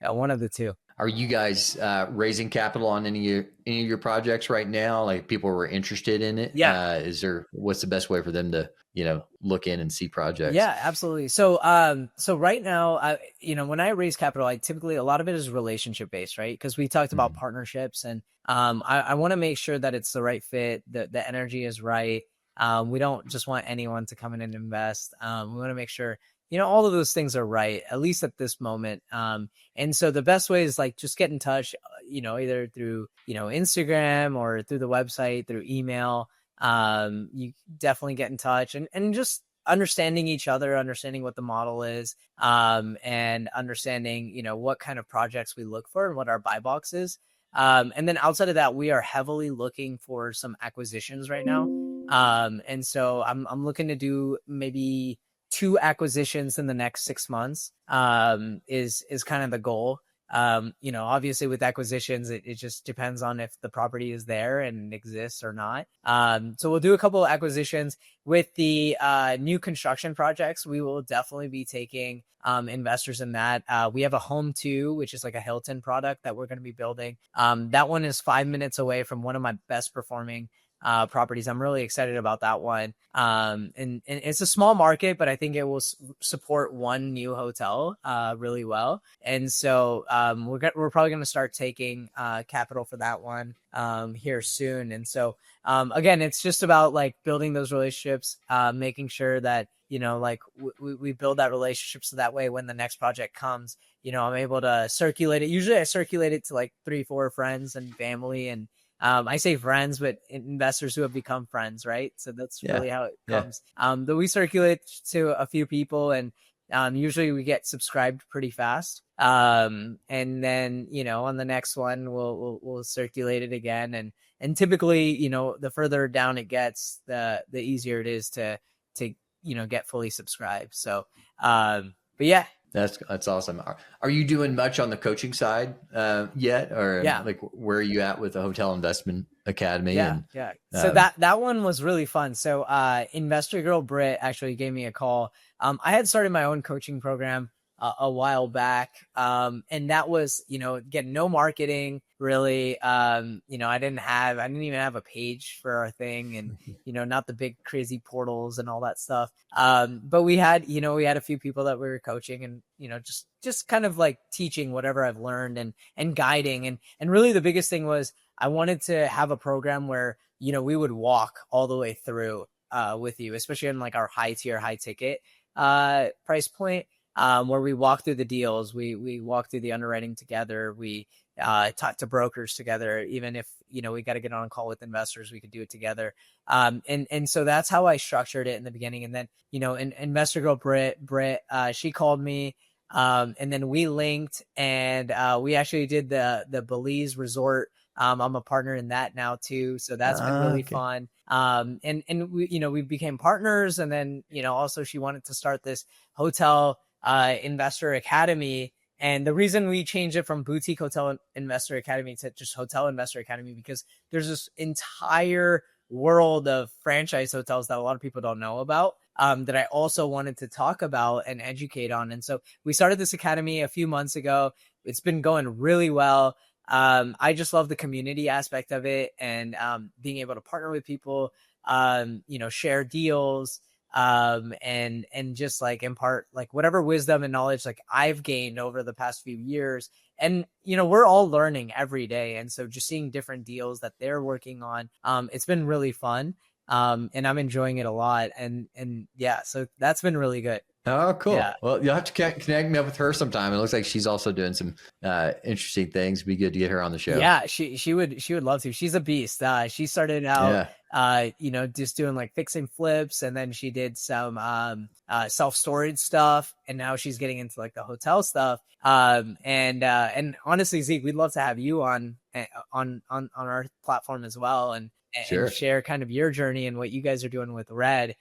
one of the two. Are you guys raising capital on any of your projects right now? Like, people were interested in it? Yeah. What's the best way for them to, look in and see projects? Yeah, absolutely. So right now, when I raise capital, a lot of it is relationship based, right? Because we talked about partnerships, and I want to make sure that it's the right fit, the energy is right. We don't just want anyone to come in and invest. We want to make sure, all of those things are right, at least at this moment. And so the best way is like, just get in touch, either through, Instagram or through the website, through email. You definitely get in touch and just understanding each other, understanding what the model is, and understanding, what kind of projects we look for and what our buy box is. And then outside of that, we are heavily looking for some acquisitions right now. And so I'm looking to do maybe 2 acquisitions in the next 6 months, is kind of the goal. Obviously with acquisitions, it just depends on if the property is there and exists or not. So we'll do a couple of acquisitions. With the new construction projects, we will definitely be taking investors in that. We have a Home 2, which is like a Hilton product that we're going to be building. That one is 5 minutes away from one of my best performing properties. I'm really excited about that one. And it's a small market, but I think it will support one new hotel really well. And so we're probably going to start taking capital for that one here soon. And so again, it's just about like building those relationships, making sure that we build that relationship, so that way when the next project comes, I'm able to circulate it. Usually I circulate it to like 3-4 friends and family, and I say friends, but investors who have become friends, right? So that's really how it comes. Though we circulate to a few people, and usually we get subscribed pretty fast. And then, on the next one, we'll circulate it again. And typically, the further down it gets, the easier it is to get fully subscribed. So, but yeah. That's awesome. Are you doing much on the coaching side yet, or like where are you at with the Hotel Investment Academy? Yeah, So that one was really fun. So Investor Girl Britt actually gave me a call. I had started my own coaching program a while back, and that was again, no marketing really. I didn't even have a page for our thing, and not the big crazy portals and all that stuff. But we had a few people that we were coaching, and just kind of like teaching whatever I've learned and guiding, and really the biggest thing was I wanted to have a program where we would walk all the way through with you, especially in like our high tier, high ticket price point. where we walk through the deals, we walk through the underwriting together, we talk to brokers together. Even if, we got to get on a call with investors, we could do it together. And so that's how I structured it in the beginning. And then, investor girl Britt, she called me. And then we linked, and we actually did the Belize resort. I'm a partner in that now too, so that's been really fun. And we became partners, and then also she wanted to start this hotel investor academy. And the reason we changed it from Boutique Hotel Investor Academy to just Hotel Investor Academy, because there's this entire world of franchise hotels that a lot of people don't know about, that I also wanted to talk about and educate on. And so we started this academy a few months ago. It's been going really well. I just love the community aspect of it, and being able to partner with people, share deals, and just like impart like whatever wisdom and knowledge like I've gained over the past few years. And we're all learning every day, and so just seeing different deals that they're working on, it's been really fun, and I'm enjoying it a lot. And yeah, so that's been really good. Oh, cool. Yeah. Well, you'll have to connect me up with her sometime. It looks like she's also doing some interesting things. It'd be good to get her on the show. Yeah, she would love to. She's a beast. She started out, just doing like fixing flips, and then she did some self-storage stuff, and now she's getting into like the hotel stuff. And honestly, Zeke, we'd love to have you on our platform as well, and share kind of your journey and what you guys are doing with Red.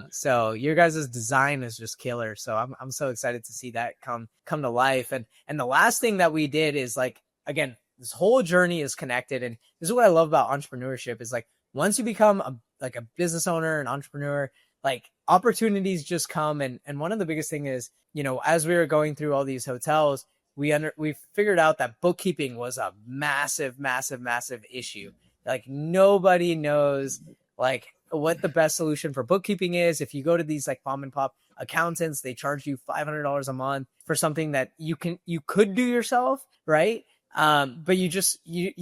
So your guys' design is just killer. So I'm so excited to see that come to life. And the last thing that we did is like, again, this whole journey is connected. And this is what I love about entrepreneurship is like, once you become a business owner, an entrepreneur, like opportunities just come. And one of the biggest thing is, as we were going through all these hotels, we figured out that bookkeeping was a massive, massive, massive issue. Like nobody knows like what the best solution for bookkeeping is. If you go to these like mom and pop accountants, they charge you $500 a month for something that you could do yourself, right? But you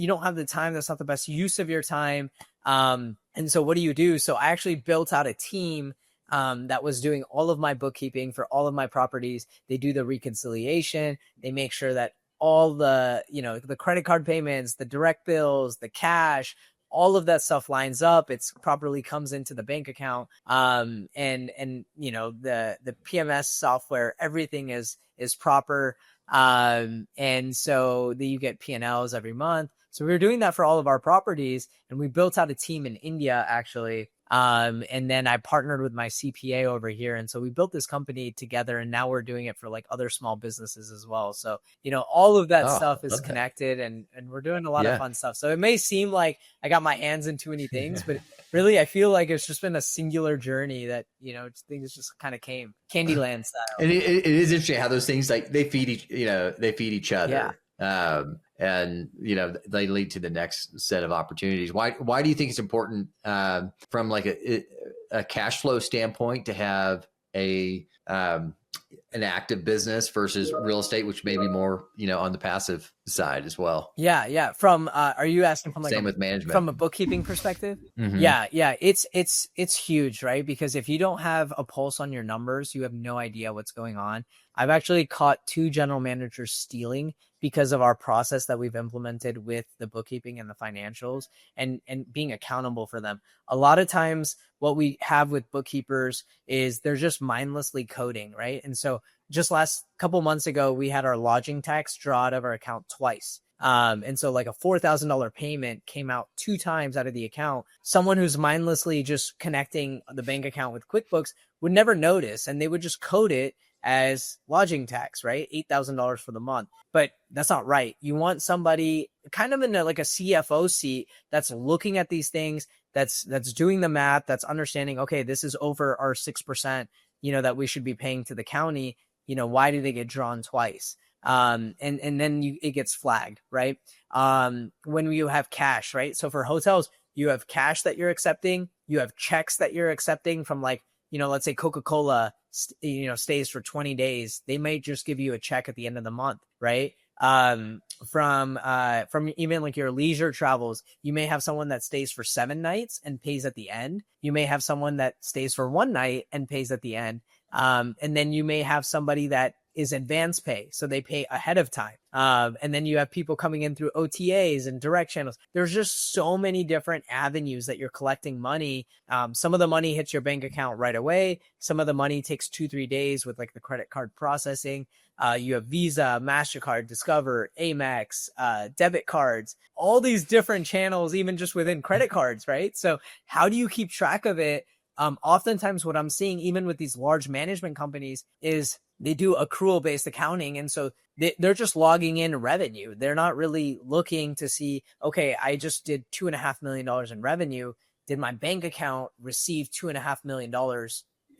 don't have the time. That's not the best use of your time. And so what do you do? So I actually built out a team that was doing all of my bookkeeping for all of my properties. They do the reconciliation. They make sure that all the, the credit card payments, the direct bills, the cash, all of that stuff lines up. It's properly comes into the bank account. And the PMS software, everything is proper. And so you get P&Ls every month. So we were doing that for all of our properties, and we built out a team in India actually. And then I partnered with my CPA over here. And so we built this company together, and now we're doing it for like other small businesses as well. So, all of that stuff is connected, and we're doing a lot of fun stuff. So it may seem like I got my hands in too many things, but really I feel like it's just been a singular journey that, things just kind of came Candyland style. And it is interesting how those things like they feed each other. Yeah. And they lead to the next set of opportunities. Why do you think it's important from like a cash flow standpoint to have an active business versus real estate, which may be more on the passive side as well? Yeah. From are you asking from like same with management from a bookkeeping perspective? Mm-hmm. Yeah. It's huge, right? Because if you don't have a pulse on your numbers, you have no idea what's going on. I've actually caught 2 general managers stealing because of our process that we've implemented with the bookkeeping and the financials and being accountable for them. A lot of times what we have with bookkeepers is they're just mindlessly coding, right? And so just last couple months ago, we had our lodging tax draw out of our account twice. And so like a $4,000 payment came out 2 times out of the account. Someone who's mindlessly just connecting the bank account with QuickBooks would never notice, and they would just code it as lodging tax, right? $8,000 for the month. But that's not right. You want somebody kind of in like a CFO seat that's looking at these things, that's doing the math, that's understanding, okay, this is over our 6%, that we should be paying to the county. Why did they get drawn twice? And then it gets flagged, right? When you have cash, right? So for hotels, you have cash that you're accepting, you have checks that you're accepting from like, let's say Coca-Cola, stays for 20 days. They may just give you a check at the end of the month, right? From even like your leisure travels, you may have someone that stays for 7 nights and pays at the end. You may have someone that stays for 1 night and pays at the end. And then you may have somebody that is advance pay, so they pay ahead of time. And then you have people coming in through OTAs and direct channels. There's just so many different avenues that you're collecting money. Some of the money hits your bank account right away. Some of the money takes 2-3 days with like the credit card processing. You have Visa, MasterCard, Discover, Amex, debit cards, all these different channels, even just within credit cards, right? So how do you keep track of it? Oftentimes what I'm seeing, even with these large management companies, is they do accrual-based accounting. And so they're just logging in revenue. They're not really looking to see, okay, I just did $2.5 million in revenue. Did my bank account receive $2.5 million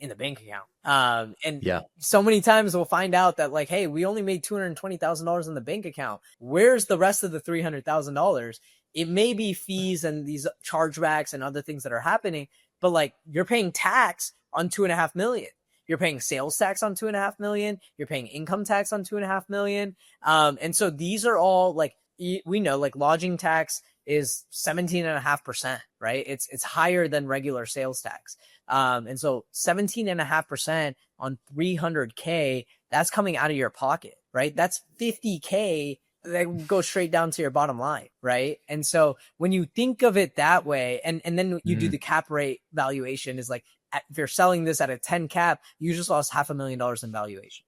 in the bank account? And so many times we'll find out that like, hey, we only made $220,000 in the bank account. Where's the rest of the $300,000? It may be fees and these chargebacks and other things that are happening, but like you're paying tax on $2.5 million. You're paying sales tax on $2.5 million. You're paying income tax on $2.5 million. And so these are all like, we know like lodging tax is 17.5%, right? It's higher than regular sales tax. And so 17.5% on 300K, that's coming out of your pocket, right? That's 50K that goes straight down to your bottom line, right? And so when you think of it that way, and then you do the cap rate valuation, is like, if you're selling this at a 10 cap, you just lost $500,000 in valuation.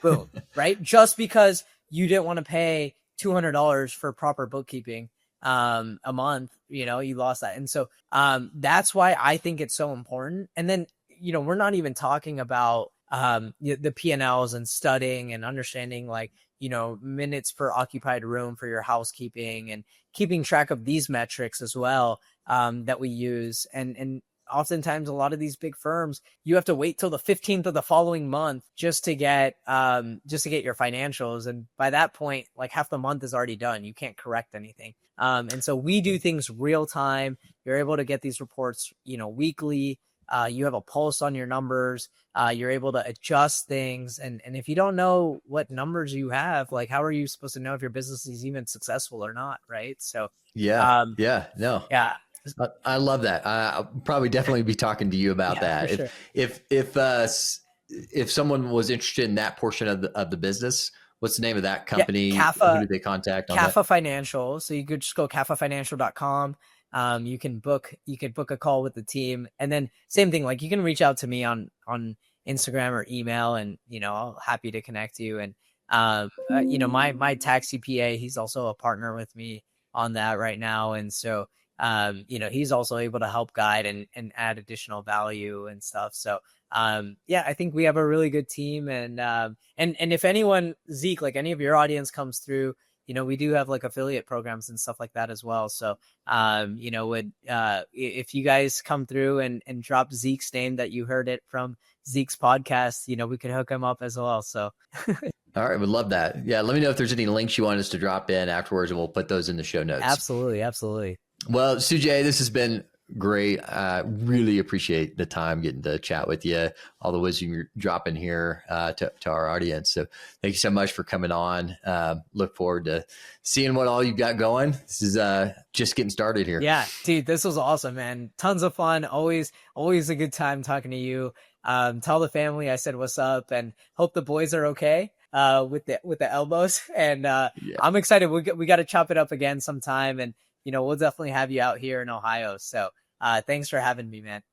Boom, right? Just because you didn't want to pay $200 for proper bookkeeping a month, you lost that. And so that's why I think it's so important. And then, we're not even talking about the P&Ls and studying and understanding like, minutes per occupied room for your housekeeping and keeping track of these metrics as well that we use. And oftentimes a lot of these big firms, you have to wait till the 15th of the following month just to get your financials. And by that point, like half the month is already done. You can't correct anything. And so we do things real time. You're able to get these reports, weekly. You have a pulse on your numbers. You're able to adjust things. And if you don't know what numbers you have, like how are you supposed to know if your business is even successful or not? Right. So yeah. I love that. I'll probably definitely be talking to you about that. Sure. If someone was interested in that portion of the business, what's the name of that company? Who do they contact? CAFA Financial. So you could just go cafafinancial.com. You could book a call with the team, and then same thing, like you can reach out to me on Instagram or email, and I'll happy to connect you. And my tax CPA, he's also a partner with me on that right now, and so he's also able to help guide and add additional value and stuff. So I think we have a really good team, and if anyone, Zeke, like any of your audience comes through, we do have like affiliate programs and stuff like that as well. So, if you guys come through and drop Zeke's name that you heard it from Zeke's podcast, we could hook him up as well. So, all right. Would love that. Yeah. Let me know if there's any links you want us to drop in afterwards, and we'll put those in the show notes. Absolutely. Well, Sujay, this has been great. I really appreciate the time getting to chat with you, all the wisdom you're dropping here to our audience. So thank you so much for coming on. Look forward to seeing what all you've got going. This is just getting started here. Yeah, dude, this was awesome, man. Tons of fun. Always a good time talking to you. Tell the family I said what's up, and hope the boys are okay with the elbows. And I'm excited. We got to chop it up again sometime, and we'll definitely have you out here in Ohio. So thanks for having me, man.